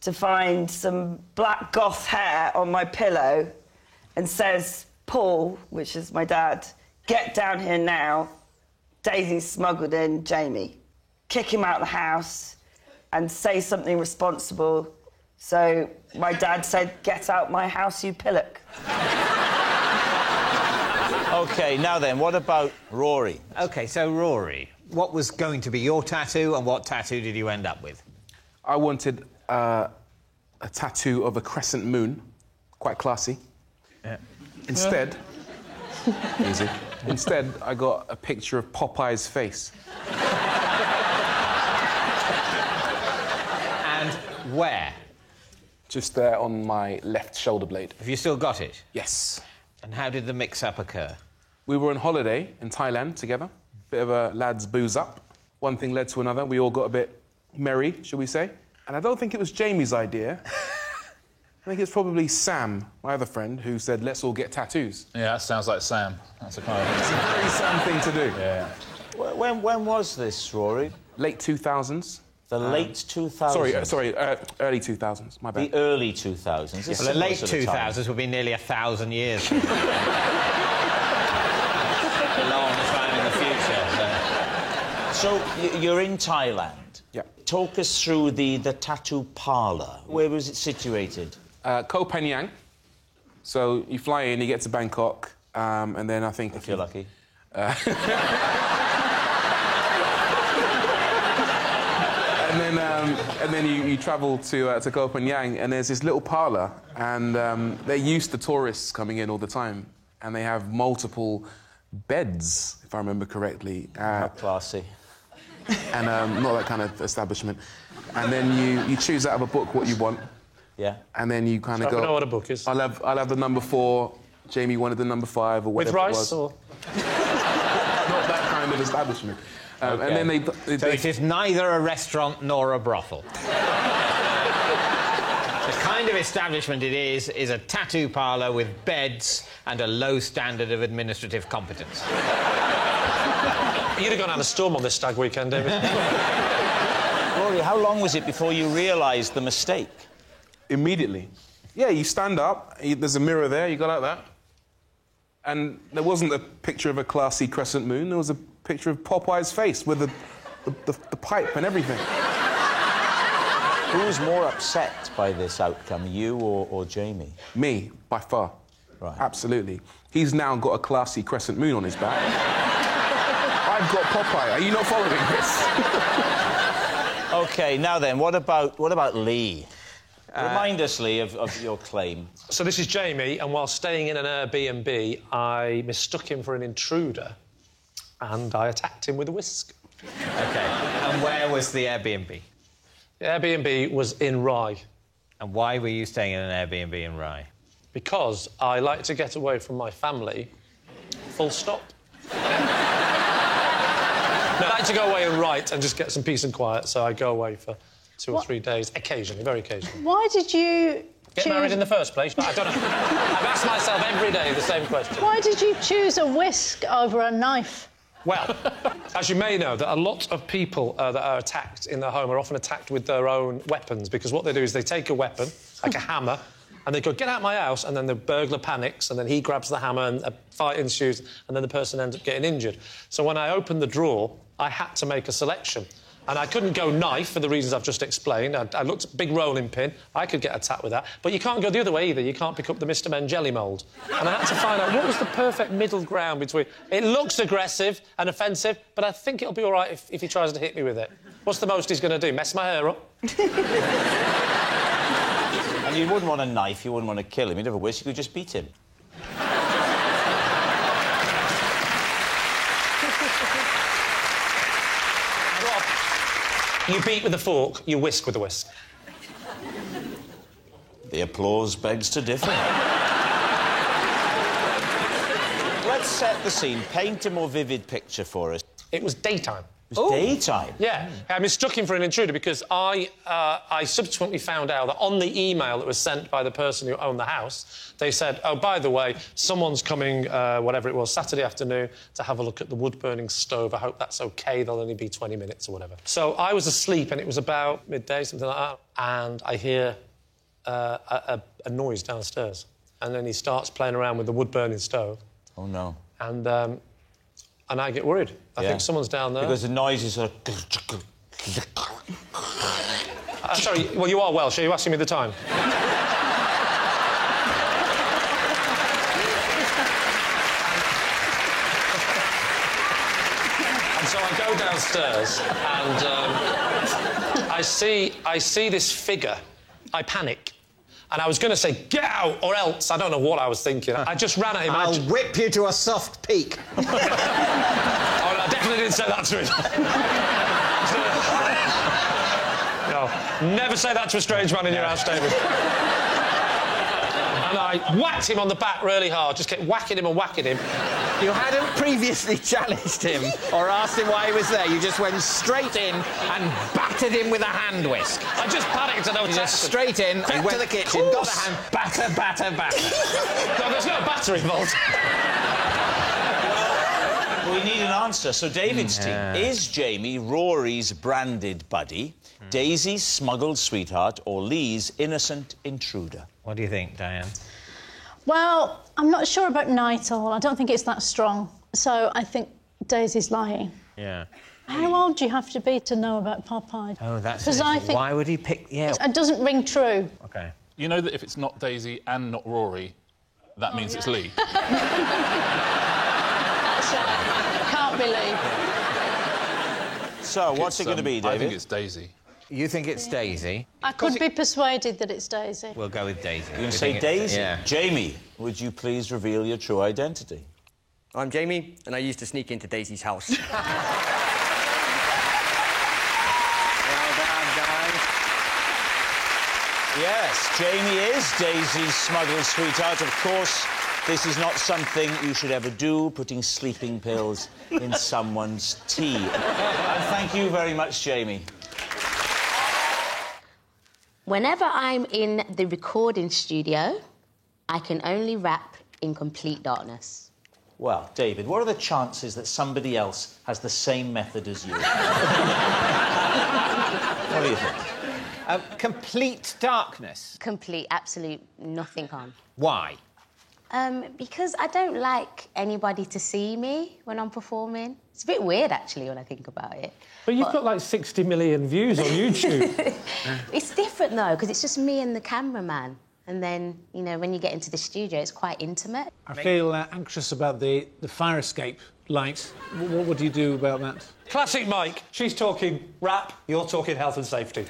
to find some black goth hair on my pillow and says, Paul, which is my dad, get down here now. Daisy's smuggled in Jamie. Kick him out of the house and say something responsible. So my dad said, get out my house, you pillock. OK, now then, what about Rory? OK, so Rory, what was going to be your tattoo and what tattoo did you end up with? I wanted a tattoo of a crescent moon, quite classy. Yeah. Instead, easy. Instead, I got a picture of Popeye's face. And where? Just there on my left shoulder blade. Have you still got it? Yes. And how did the mix-up occur? We were on holiday in Thailand together. Bit of a lads booze up. One thing led to another. We all got a bit merry, shall we say. And I don't think it was Jamie's idea. I think it's probably Sam, my other friend, who said, let's all get tattoos. Yeah, that sounds like Sam. That's a kind of... It's a very Sam thing to do. Yeah. When was this, Rory? Late 2000s. The late 2000s? Sorry, early 2000s, my bad. The early 2000s? Well, the late 2000s would be nearly 1,000 years. A long time in the future. So you're in Thailand. Yeah. Talk us through the tattoo parlour. Where was it situated? Koh Phangan. So you fly in, you get to Bangkok, and then I think... If you're lucky. And then you travel to Koh Phangan, and there's this little parlour, and they're used to tourists coming in all the time, and they have multiple beds, if I remember correctly. How classy. And not that kind of establishment. And then you choose out of a book what you want. Yeah. And then you kind of go... I know what a book is. I'll have the number 4, Jamie wanted the number 5, or whatever it was. With rice, or...? Not that kind of establishment. Okay. And then So it is neither a restaurant nor a brothel. The kind of establishment it is a tattoo parlour with beds and a low standard of administrative competence. You'd have gone out of storm on this stag weekend, David. Rory, how long was it before you realised the mistake? Immediately. Yeah, you stand up, there's a mirror there, you go like that. And there wasn't a picture of a classy crescent moon, there was a picture of Popeye's face with the pipe and everything. Who was more upset by this outcome, you or Jamie? Me, by far. Right. Absolutely. He's now got a classy crescent moon on his back. I've got Popeye. Are you not following this? OK, now then, what about Lee? Remind us, Lee, of your claim. So this is Jamie, and while staying in an Airbnb, I mistook him for an intruder, and I attacked him with a whisk. OK. And where was the Airbnb? The Airbnb was in Rye. And why were you staying in an Airbnb in Rye? Because I like to get away from my family, full stop. I like to go away and write and just get some peace and quiet, so I go away for 2 or 3 days, occasionally, very occasionally. Why did you Get married in the first place? But I don't know. I've asked myself every day the same question. Why did you choose a whisk over a knife? Well, as you may know, that a lot of people that are attacked in their home are often attacked with their own weapons, because what they do is they take a weapon, like a hammer, and they go, get out of my house, and then the burglar panics, and then he grabs the hammer, and a fight ensues, and then the person ends up getting injured. So when I opened the drawer, I had to make a selection. And I couldn't go knife for the reasons I've just explained. I looked at big rolling pin. I could get attacked with that. But you can't go the other way either. You can't pick up the Mr. Men jelly mould. And I had to find out what was the perfect middle ground between... It looks aggressive and offensive, but I think it'll be all right if he tries to hit me with it. What's the most he's going to do? Mess my hair up? And you wouldn't want a knife, you wouldn't want to kill him. You'd have a whisk, you could just beat him. You beat with a fork, you whisk with a whisk. The applause begs to differ. Let's set the scene. Paint a more vivid picture for us. It was daytime. It was daytime? Yeah. I mistook him for an intruder because I subsequently found out that on the email that was sent by the person who owned the house, they said, oh, by the way, someone's coming, whatever it was, Saturday afternoon to have a look at the wood-burning stove. I hope that's OK. They'll only be 20 minutes or whatever. So I was asleep, and it was about midday, something like that, and I hear a noise downstairs. And then he starts playing around with the wood-burning stove. Oh, no. And I get worried. I think someone's down there. Because the noise is a... sorry, well, you are Welsh. Are you asking me the time? And so I go downstairs and I see this figure. I panic. And I was going to say, get out, or else. I don't know what I was thinking. I just ran at him. I'll whip you to a soft peak. Oh, no, I definitely didn't say that to him. No, never say that to a strange man in your house, David. And I whacked him on the back really hard, just kept whacking him and whacking him. You hadn't previously challenged him or asked him why he was there. You just went straight in and battered him with a hand whisk. I just panicked and I was just straight in, and went to the kitchen, got the hand, batter. No, there's no batter involved. We need an answer. So David's team, is Jamie Rory's branded buddy, Daisy's smuggled sweetheart, or Lee's innocent intruder? What do you think, Diane? Well, I'm not sure about night owl. I don't think it's that strong. So I think Daisy's lying. Yeah. How old do you have to be to know about Popeye? Oh, that's... Because I think... Why would he pick... Yeah. It doesn't ring true. OK. You know that if it's not Daisy and not Rory, that means it's Lee. Can't believe. So, what's it going to be, David? I think it's Daisy. You think it's Daisy? I could be persuaded that it's Daisy. We'll go with Daisy. You're going to say Daisy? Yeah. Jamie, would you please reveal your true identity? I'm Jamie, and I used to sneak into Daisy's house. Well done, guys. Yes, Jamie is Daisy's smuggled sweetheart. Of course, this is not something you should ever do, putting sleeping pills in someone's tea. And thank you very much, Jamie. Whenever I'm in the recording studio, I can only rap in complete darkness. Well, David, what are the chances that somebody else has the same method as you? What do you think? Complete darkness? Complete, absolute nothing on. Why? Because I don't like anybody to see me when I'm performing. It's a bit weird, actually, when I think about it. But you've got, like, 60 million views on YouTube. It's different, though, because it's just me and the cameraman. And then, you know, when you get into the studio, it's quite intimate. I feel anxious about the fire escape light. What do you do about that? Classic Mike. She's talking rap, you're talking health and safety.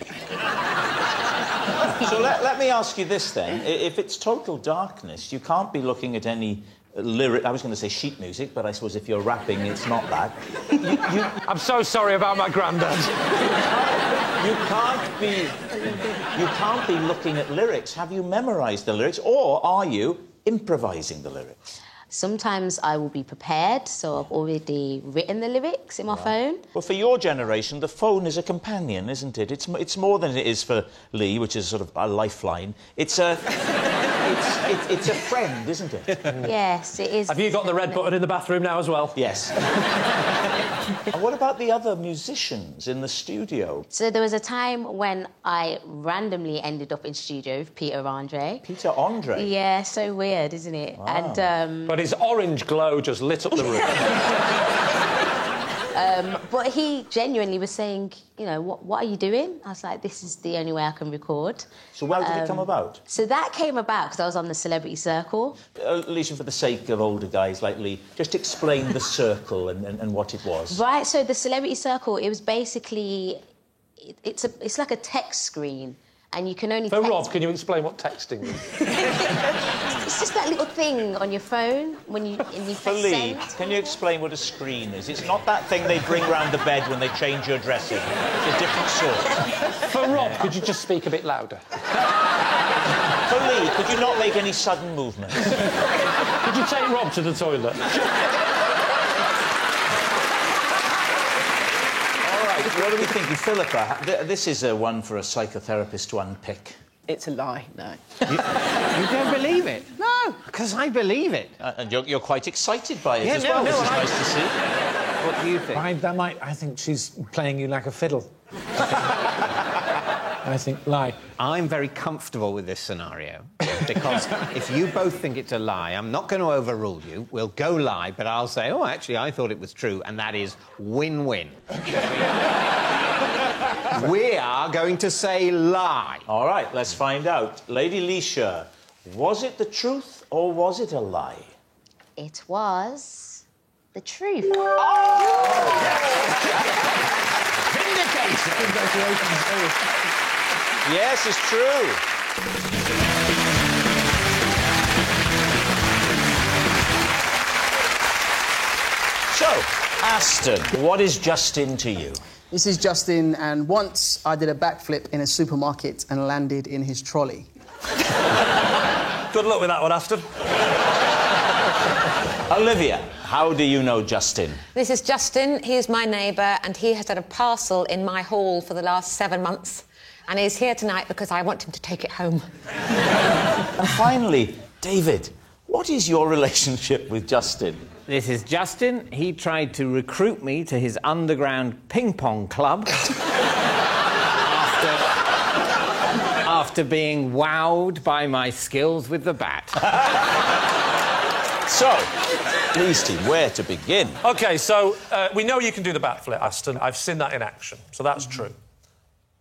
So let me ask you this, then. If it's total darkness, you can't be looking at any lyric... I was going to say sheet music, but I suppose if you're rapping, it's not that. I'm so sorry about my granddad. You can't be looking at lyrics. Have you memorised the lyrics, or are you improvising the lyrics? Sometimes I will be prepared, so I've already written the lyrics in my phone. Well, for your generation, the phone is a companion, isn't it? It's more than it is for Lee, which is sort of a lifeline. It's a friend, isn't it? Yes, it is. Have you got the red button in the bathroom now as well? Yes. And what about the other musicians in the studio? So there was a time when I randomly ended up in studio with Peter Andre. Peter Andre? Yeah, so weird, isn't it? Wow. And But his orange glow just lit up the room. But he genuinely was saying, you know, what are you doing? I was like, this is the only way I can record. So how did it come about? So that came about because I was on the Celebrity Circle. Lisa, for the sake of older guys like Lee, just explain the circle and what it was. Right, so the Celebrity Circle, it was basically... It's like a text screen. And you can only So, Rob, can you explain what texting is? It's just that little thing on your phone when you press For Lee, send. can you explain what a screen is? It's not that thing they bring round the bed when they change your dressing. It's a different sort. For Rob, could you just speak a bit louder? For Lee, could you not make any sudden movements? Could you take Rob to the toilet? What are we thinking, Philippa? This is one for a psychotherapist to unpick. It's a lie, no. You don't believe it? No, because I believe it. And you're quite excited by it yeah, as no, well, no, which is nice to see. What do you think? I think she's playing you like a fiddle. I think lie. I'm very comfortable with this scenario because if you both think it's a lie, I'm not going to overrule you. We'll go lie, but I'll say, oh, actually, I thought it was true, and that is win-win. We are going to say lie. All right, let's find out. Lady Leisha, was it the truth or was it a lie? It was the truth. Vindication! Congratulations. Yes, it's true. So, Aston, what is Justin to you? This is Justin, and once I did a backflip in a supermarket and landed in his trolley. Good luck with that one, Aston. Olivia, how do you know Justin? This is Justin. He is my neighbour, and he has had a parcel in my hall for the last 7 months. And he's here tonight because I want him to take it home. And finally, David, what is your relationship with Justin? This is Justin. He tried to recruit me to his underground ping-pong club after being wowed by my skills with the bat. So, please, team, where to begin? OK, so we know you can do the backflip, Aston. I've seen that in action, so that's true.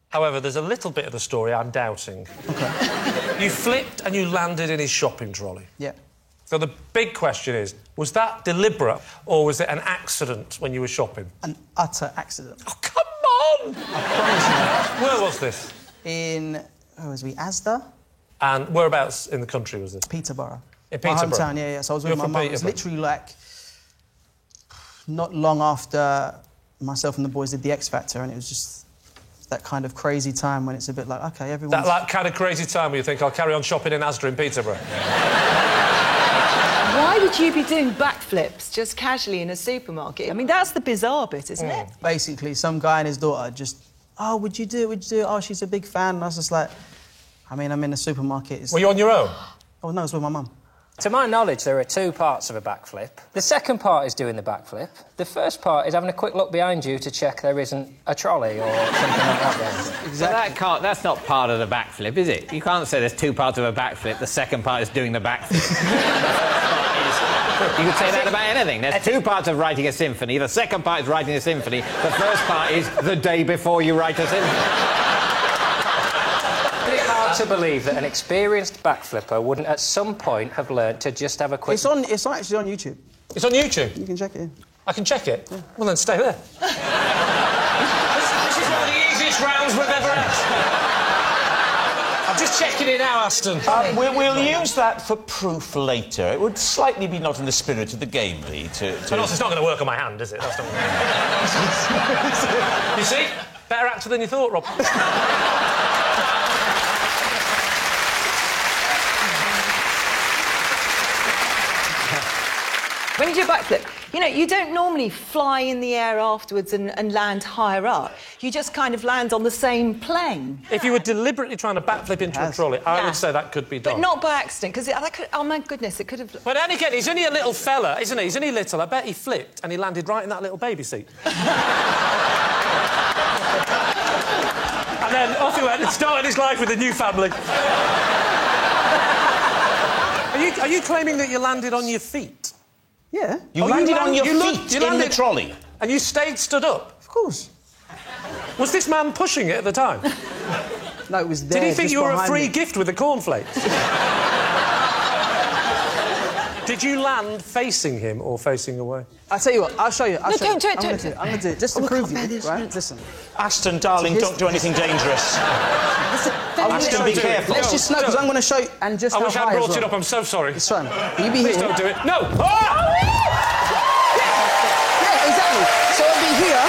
However, there's a little bit of the story I'm doubting. OK. You flipped and you landed in his shopping trolley. Yeah. So the big question is, was that deliberate or was it an accident when you were shopping? An utter accident. Oh, come on! I promise you. Where was this? In, where was we, Asda? And whereabouts in the country was this? Peterborough. In Peterborough? My hometown, yeah. So I was with You're my from mum. It was Peterborough? literally like not long after myself and the boys did the X Factor, and it was just that kind of crazy time when it's a bit like, OK, everyone's... That like, kind of crazy time where you think, I'll carry on shopping in Asda in Peterborough? Why would you be doing backflips just casually in a supermarket? I mean, that's the bizarre bit, isn't it? Basically, some guy and his daughter just, oh, would you do it? Would you do it? Oh, she's a big fan. And I was just like, I mean, I'm in a supermarket. Were you on your own? Oh, no, I was with my mum. To my knowledge, there are 2 parts of a backflip. The second part is doing the backflip. The first part is having a quick look behind you to check there isn't a trolley or something like that there. Exactly. That's not part of the backflip, is it? You can't say there's 2 parts of a backflip. The second part is doing the backflip. You could say that about anything. There's 2 parts of writing a symphony. The second part is writing a symphony. The first part is the day before you write a symphony. It's hard to believe that an experienced backflipper wouldn't at some point have learnt to just have a quick... It's actually on YouTube. It's on YouTube? You can check it. I can check it? Yeah. Well, then stay there. This is one of the easiest rounds we've ever had. I'm just checking it now, Aston. We'll use that for proof later. It would slightly be not in the spirit of the game, Lee, to... And also, it's not going to work on my hand, is it? That's not You see? Better actor than you thought, Rob. When you do a backflip, you know, you don't normally fly in the air afterwards and land higher up. You just kind of land on the same plane. If you were deliberately trying to backflip into a trolley, I would say that could be done. But not by accident, because that could... Oh, my goodness, it could have... But then again, he's only a little fella, isn't he? He's only little. I bet he flipped and he landed right in that little baby seat. And then off he went and started his life with a new family. Are you claiming that you landed on your feet? Yeah. You landed on your feet in the trolley? And you stayed stood up? Of course. Was this man pushing it at the time? No, it was there. Did he think you were a free gift with the cornflakes? Did you land facing him or facing away? I'll tell you what, I'll show you. Don't do it, I'm going to do it, just to prove you, right? Listen. Aston, darling, don't do anything dangerous. Aston, be careful. Let's just know, because I'm going to show you, and just I how wish high I brought as it well. up, I'm so sorry. It's fine. You be Please here. don't do it. No! Oh! Yeah, exactly. So I'll be here.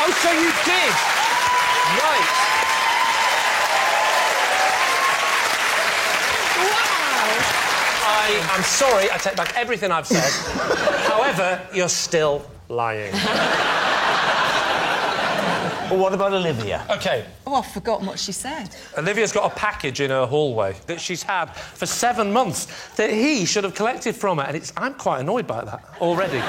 Oh, so you did. Right. I'm sorry, I take back everything I've said. However, you're still Lying. Well, what about Olivia? OK. Oh, I've forgotten what she said. Olivia's got a package in her hallway that she's had for 7 months that he should have collected from her, and I'm quite annoyed by that already.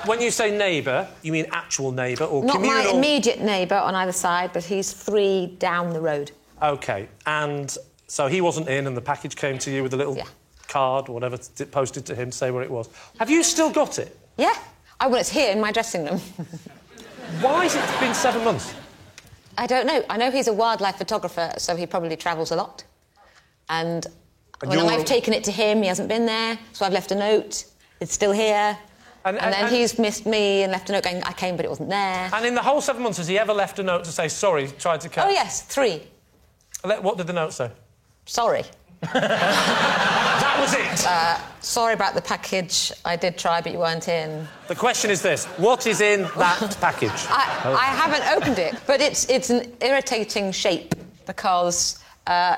When you say neighbour, you mean actual neighbour or Not communal... my immediate neighbour on either side, but he's 3 down the road. OK, and so he wasn't in and the package came to you with a little card or whatever posted to him to say where it was. Have you still got it? Yeah. Oh, well, it's here in my dressing room. Why has it been 7 months? I don't know. I know he's a wildlife photographer, so he probably travels a lot. And when I've taken it to him, he hasn't been there, so I've left a note. It's still here. And then he's missed me and left a note going, I came, but it wasn't there. And in the whole 7 months, has he ever left a note to say, sorry, tried to catch... Oh, yes, 3. What did the note say? Sorry. That was it? Sorry about the package. I did try, but you weren't in. The question is this. What is in that package? I haven't opened it, but it's an irritating shape because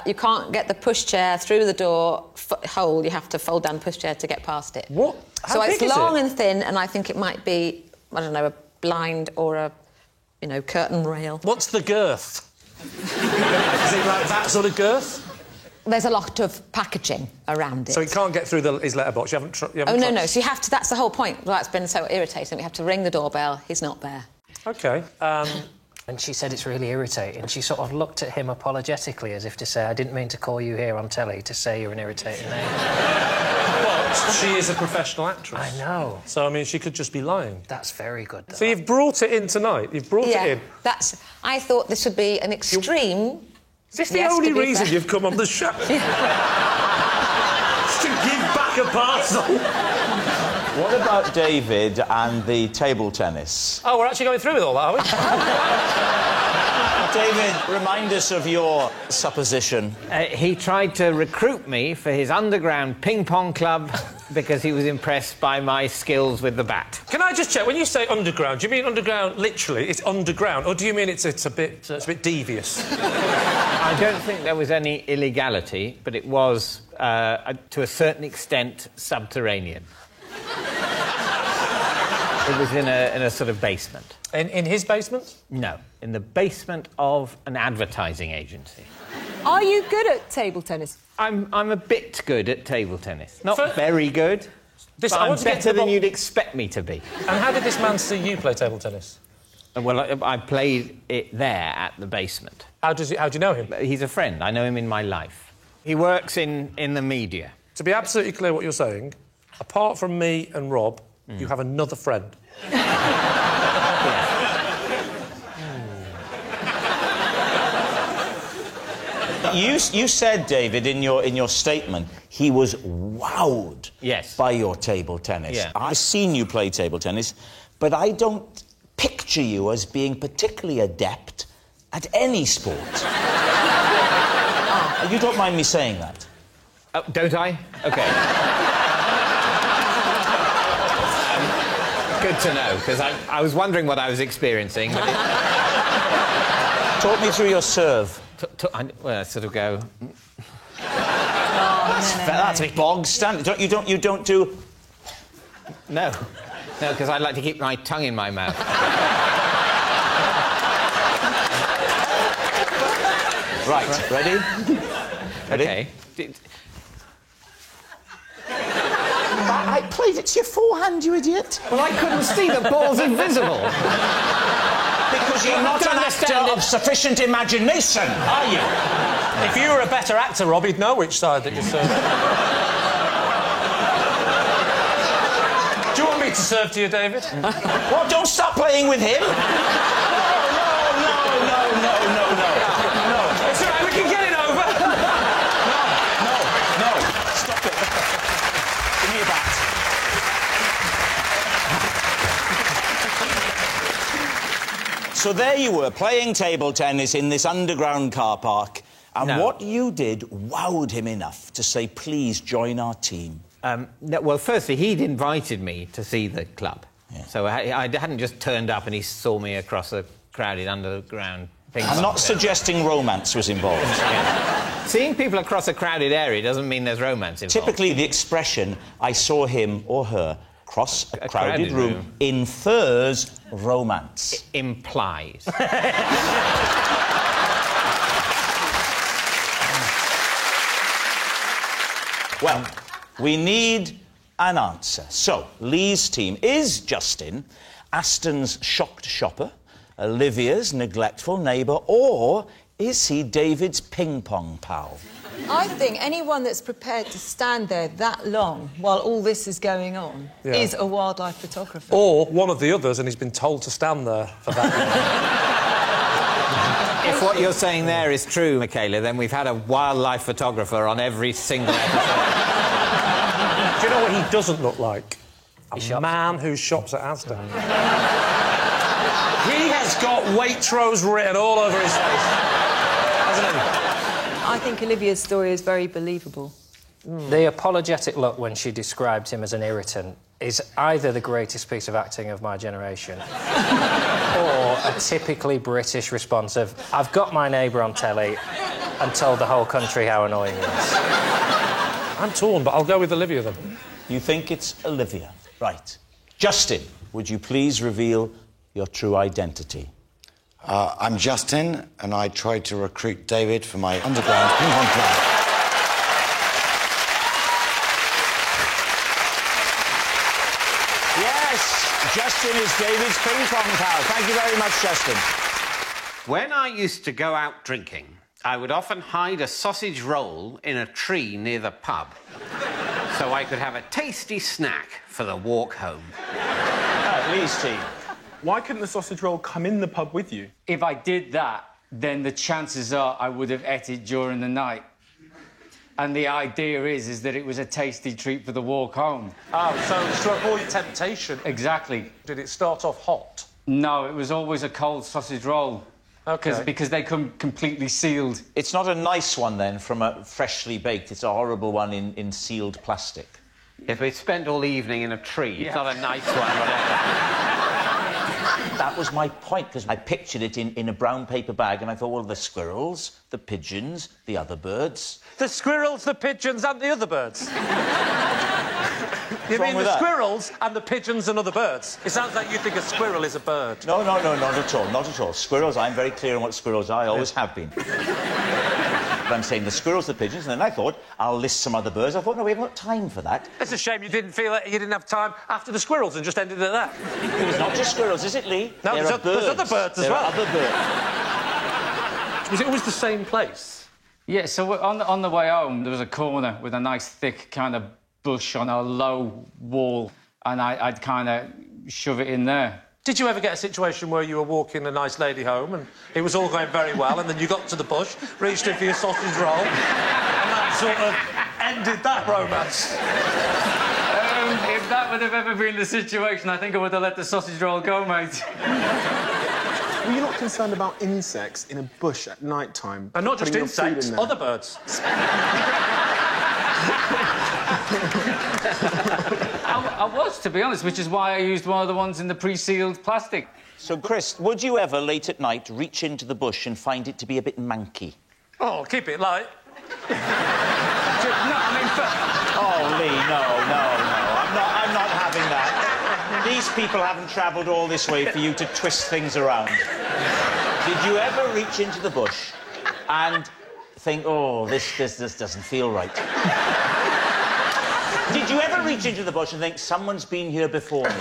you can't get the pushchair through the door hole. You have to fold down the pushchair to get past it. What? So it's long and thin, and I think it might be, I don't know, a blind or a, curtain rail. What's the girth? Is it like that sort of girth? There's a lot of packaging around it. So he can't get through his letterbox? You haven't Oh, no. So you have to... That's the whole point. Well, that's been so irritating. We have to ring the doorbell. He's not there. OK. And she said it's really irritating. She sort of looked at him apologetically as if to say, I didn't mean to call you here on telly to say you're an irritating neighbour. But she is a professional actress. I know. So, I mean, she could just be lying. That's very good, though. So you've brought it in tonight? You've brought it in? I thought this would be an extreme... Is this the only reason you've come on the show? Just to give back a parcel? What about David and the table tennis? Oh, we're actually going through with all that, are we? David, remind us of your supposition. He tried to recruit me for his underground ping-pong club because he was impressed by my skills with the bat. Can I just check, when you say underground, do you mean underground literally, it's underground, or do you mean it's a bit devious? I don't think there was any illegality, but it was, to a certain extent, subterranean. It was in a sort of basement. In his basement? No, in the basement of an advertising agency. Are you good at table tennis? I'm a bit good at table tennis. Not very good, but I I'm want to get better to the than you'd expect me to be. And how did this man see you play table tennis? Well, I played it there at the basement. How do you know him? He's a friend. I know him in my life. He works in the media. To be absolutely clear what you're saying, apart from me and Rob, you have another friend. You said, David, in your statement, he was wowed by your table tennis. Yeah. I've seen you play table tennis, but I don't picture you as being particularly adept at any sport. You don't mind me saying that? Don't I? OK. Good to know, because I was wondering what I was experiencing. But Talk me through your serve. Well, I sort of go... That's a bog standard. You don't do... No, because I like to keep my tongue in my mouth. Right, ready? OK. I played it to your forehand, you idiot. Well, I couldn't see the ball's invisible. Because you're not an actor of sufficient imagination, are you? If you were a better actor, Rob, you'd know which side that you serve. Do you want me to serve to you, David? What, don't stop playing with him? No. It's all right, we can get it over. No. Stop it. Give me your bat. So there you were, playing table tennis in this underground car park, and what you did wowed him enough to say, please join our team. Well, firstly, he'd invited me to see the club. Yeah. So I hadn't just turned up and he saw me across a crowded underground thing. I'm not suggesting romance was involved. Yeah. Seeing people across a crowded area doesn't mean there's romance involved. Typically, the expression, I saw him or her across a crowded room infers romance. Implies. Well, we need an answer. So, Lee's team, is Justin Aston's shocked shopper, Olivia's neglectful neighbour, or is he David's ping-pong pal? I think anyone that's prepared to stand there that long while all this is going on is a wildlife photographer. Or one of the others, and he's been told to stand there for that long. If what you're saying there is true, Michaela, then we've had a wildlife photographer on every single episode. Do you know what he doesn't look like? A man who shops at Asda. He has got Waitrose written all over his face, hasn't he? I think Olivia's story is very believable. The apologetic look when she described him as an irritant is either the greatest piece of acting of my generation or a typically British response of, I've got my neighbour on telly and told the whole country how annoying he is. I'm torn, but I'll go with Olivia, then. You think it's Olivia? Right. Justin, would you please reveal your true identity? I'm Justin, and I tried to recruit David for my underground ping-pong club. Yes, Justin is David's ping-pong pal. Thank you very much, Justin. When I used to go out drinking, I would often hide a sausage roll in a tree near the pub so I could have a tasty snack for the walk home. Lee's team. Why couldn't the sausage roll come in the pub with you? If I did that, then the chances are I would have ate it during the night. And the idea is that it was a tasty treat for the walk home. Oh, so it's to avoid temptation. Exactly. Did it start off hot? No, it was always a cold sausage roll. OK. Because they come completely sealed. It's not a nice one, then, from a freshly baked. It's a horrible one in sealed plastic. If we spent all evening in a tree, it's not a nice one, whatever. That was my point, because I pictured it in a brown paper bag, and I thought, well, the squirrels, the pigeons, the other birds. The squirrels, the pigeons, and the other birds. You mean the that? squirrels and the pigeons and other birds? It sounds like you think a squirrel is a bird. No, not at all, not at all. Squirrels, I'm very clear on what squirrels are, I always have been. But I'm saying the squirrels, the pigeons, and then I thought, I'll list some other birds. I thought, no, we haven't got time for that. It's a shame you didn't feel that you didn't have time after the squirrels and just ended at that. It was not just squirrels, is it, Lee? No, there's other birds as well. There are other birds. Was it always the same place? Yeah, so on the way home, there was a corner with a nice, thick kind of bush on a low wall, and I'd kind of shove it in there. Did you ever get a situation where you were walking a nice lady home and it was all going very well, and then you got to the bush, reached in for your sausage roll, and that sort of ended that romance? If that would have ever been the situation, I think I would have let the sausage roll go, mate. Were you not concerned about insects in a bush at night time? And not just insects, other birds. I was, to be honest, which is why I used one of the ones in the pre-sealed plastic. So, Chris, would you ever, late at night, reach into the bush and find it to be a bit manky? Oh, keep it light. Oh, Lee, no. I'm not having that. These people haven't travelled all this way for you to twist things around. Did you ever reach into the bush and think, oh, this doesn't feel right? Did you ever reach into the bush and think, someone's been here before me?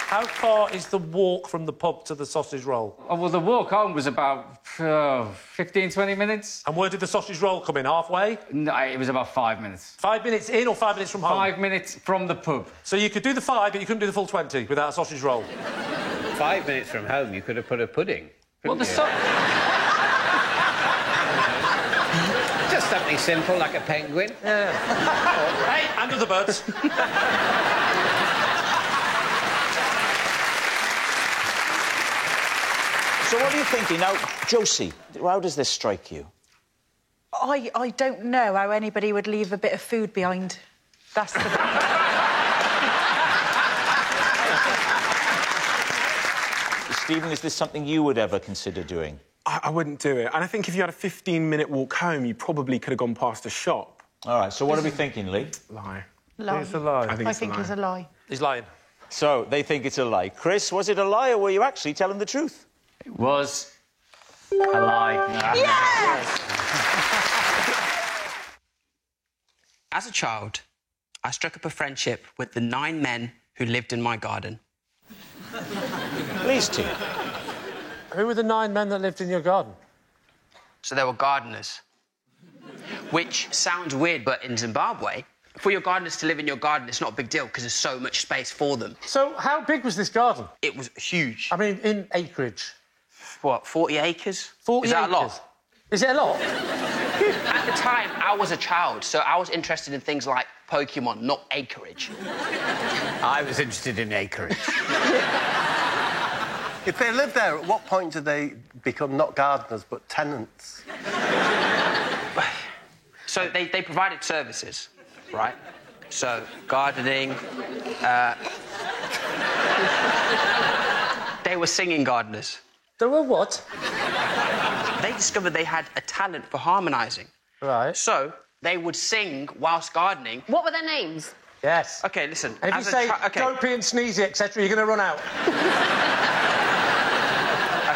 How far is the walk from the pub to the sausage roll? Oh, well, the walk home was about 15, 20 minutes. And where did the sausage roll come in? Halfway? No, it was about 5 minutes. 5 minutes in or 5 minutes from home? 5 minutes from the pub. So you could do the 5, but you couldn't do the full 20 without a sausage roll? 5 minutes from home, you could have put a pudding. Well, the Just something simple, like a penguin. Yeah. Hey, and other birds. So what are you thinking? Now, Josie, how does this strike you? I don't know how anybody would leave a bit of food behind. That's the... Stephen, is this something you would ever consider doing? I wouldn't do it. And I think if you had a 15-minute walk home, you probably could have gone past a shop. All right, so what are we thinking, Lee? Lie. Lie. It's a lie. I think it's a lie. He's lying. So, they think it's a lie. Chris, was it a lie, or were you actually telling the truth? It was a lie. Yes! As a child, I struck up a friendship with the 9 men who lived in my garden. Please, Tim. Who were the 9 men that lived in your garden? So they were gardeners. Which sounds weird, but in Zimbabwe, for your gardeners to live in your garden, it's not a big deal because there's so much space for them. So how big was this garden? It was huge. I mean, in acreage. What, 40 acres? 40 Is that acres? a lot? Is it a lot? At the time, I was a child, so I was interested in things like Pokemon, not acreage. I was interested in acreage. If they lived there, at what point did they become not gardeners, but tenants? So they provided services, right? So gardening, they were singing gardeners. They were what? They discovered they had a talent for harmonising. Right. So they would sing whilst gardening. What were their names? Yes. OK, listen. And if you say dopey and sneezy, etc., you're going to run out.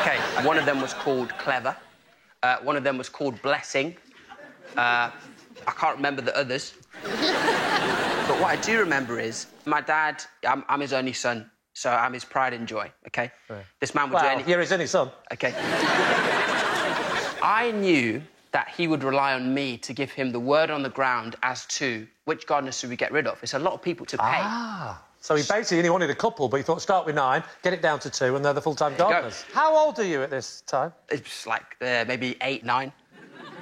OK, one of them was called Clever. One of them was called Blessing. I can't remember the others. But what I do remember is my dad, I'm his only son, so I'm his pride and joy, OK? Right. This man would do anything. You're his only son. OK. I knew that he would rely on me to give him the word on the ground as to which gardeners should we get rid of. It's a lot of people to pay. Ah. So he basically only wanted a couple, but he thought start with 9, get it down to 2, and they're the full-time gardeners. How old are you at this time? It's like maybe 8, 9.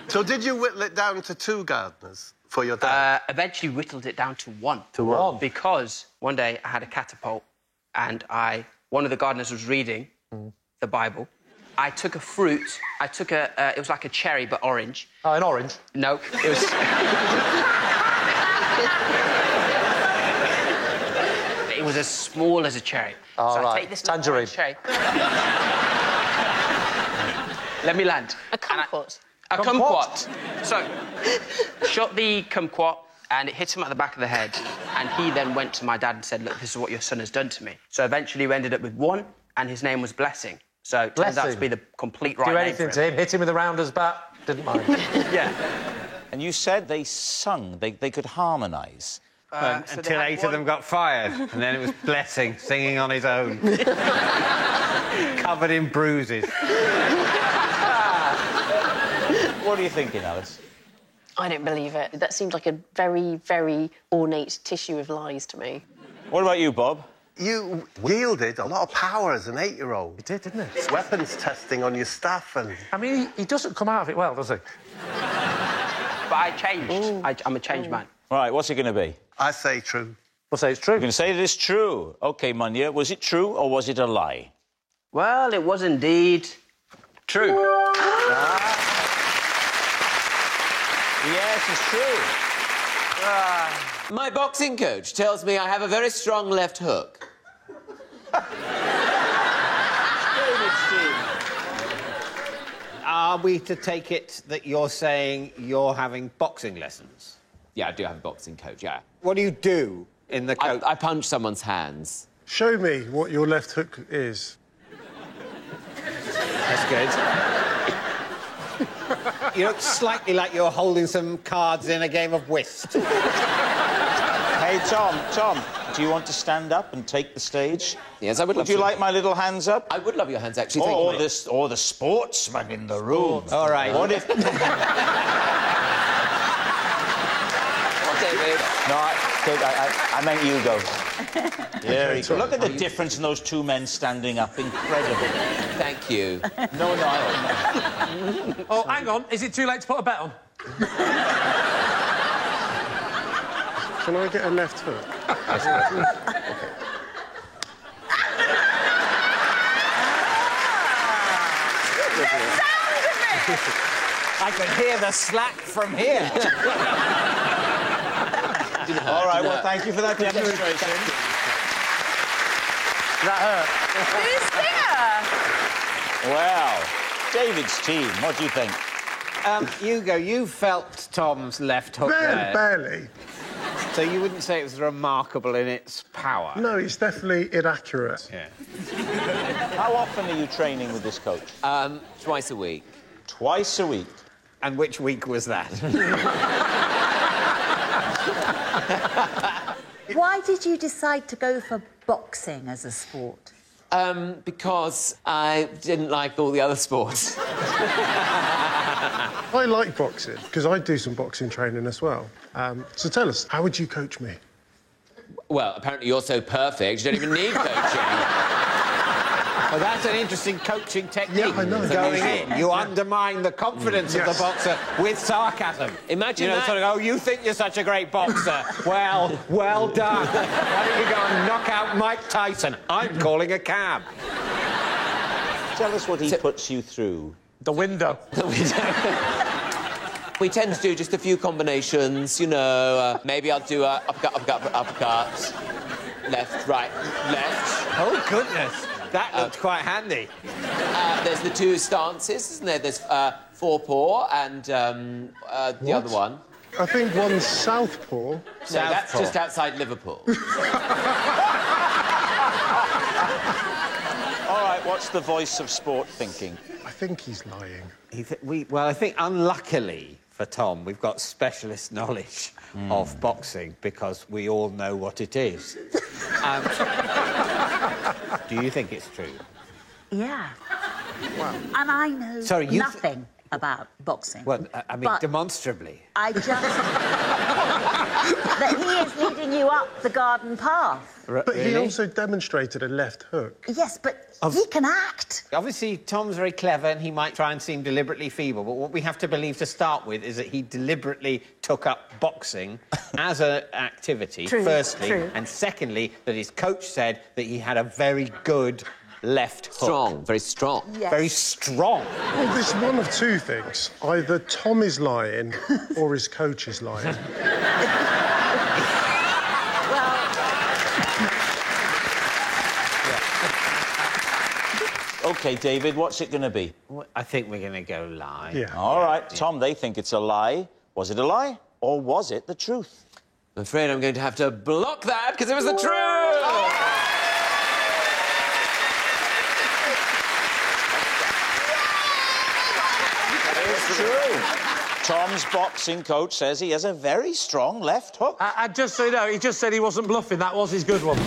So did you whittle it down to 2 gardeners for your dad? Eventually whittled it down to 1. To 1? Because one day I had a catapult and one of the gardeners was reading the Bible. I took a fruit. It was like a cherry, but orange. Oh, an orange? No, it was... It was as small as a cherry. Oh, so right. I take this Tangerine. cherry. Let me land. A kumquat. A kumquat. So, shot the kumquat and it hit him at the back of the head. And he then went to my dad and said, look, this is what your son has done to me. So eventually we ended up with 1, and his name was Blessing. So it turns out to be the complete right Do name anything for to him, hit him with a rounder's bat, didn't mind. Yeah. And you said they sung, they could harmonise. Until 8 of them got fired, and then it was Blessing singing on his own. Covered in bruises. What are you thinking, Alice? I don't believe it. That seemed like a very, very ornate tissue of lies to me. What about you, Bob? You wielded a lot of power as an 8-year-old. He did, didn't he? Weapons testing on your staff and... I mean, he doesn't come out of it well, does he? But I changed. I'm a changed man. Right, what's it going to be? I say true. We'll say it's true. You're going to say it is true. OK, Munya, was it true or was it a lie? Well, it was indeed true. Yes, it's true. My boxing coach tells me I have a very strong left hook. Are we to take it that you're saying you're having boxing lessons? Yeah, I do have a boxing coach, yeah. What do you do in the coach? I punch someone's hands. Show me what your left hook is. That's good. You look slightly like you're holding some cards in a game of whist. Hey, Tom, do you want to stand up and take the stage? Yes, I would love to. Would you like my little hands up? I would love your hands, actually. Or Thank you. or the sportsman in the room. All right. What if... David. No, I meant you go. There you go. Look at the difference in those 2 men standing up. Incredible. Thank you. No. Oh, hang on. Is it too late to put a bet on? Can I get a left hook? I can hear the slap from here. All right, well, thank you for that demonstration. That hurt. Who's singer? Well, David's team, what do you think? Hugo, you felt Tom's left hook there. Barely. So you wouldn't say it was remarkable in its power? No, it's definitely inaccurate. Yeah. How often are you training with this coach? Twice a week. Twice a week. And which week was that? Why did you decide to go for boxing as a sport? Because I didn't like all the other sports. I like boxing, because I do some boxing training as well. So tell us, how would you coach me? Well, apparently you're so perfect, you don't even need coaching. Well, that's an interesting coaching technique. Yeah, I know. Going in, you undermine the confidence of the boxer with sarcasm. Imagine that. Sort of, oh, you think you're such a great boxer. well done. Why don't you go and knock out Mike Tyson? I'm calling a cab. Tell us what he puts you through. The window. The window. We tend to do just a few combinations, you know. Maybe I'll do a uppercut. Left, right, left. Oh, goodness. That looked quite handy. There's the two stances, isn't there? There's four-paw and the other one. I think one's southpaw. No, that's just outside Liverpool. All right, what's the voice of sport thinking? I think he's lying. Well, I think, unluckily for Tom, we've got specialist knowledge of boxing because we all know what it is. Do you think it's true? Yeah. Well, and I know nothing about boxing. Well, I mean, demonstrably. I just... that he is leading you up the garden path. But he also demonstrated a left hook. Yes, but he can act. Obviously, Tom's very clever and he might try and seem deliberately feeble, but what we have to believe to start with is that he deliberately took up boxing as an activity, firstly, and secondly, that his coach said that he had a very good left hook. Strong, very strong. Yes. Very strong. Well, there's one of two things. Either Tom is lying or his coach is lying. OK, David, what's it going to be? I think we're going to go lie. Yeah. All right, Tom, they think it's a lie. Was it a lie, or was it the truth? I'm afraid I'm going to have to block that because it was the truth! It's true. Tom's boxing coach says he has a very strong left hook. And just so you know, he just said he wasn't bluffing. That was his good one.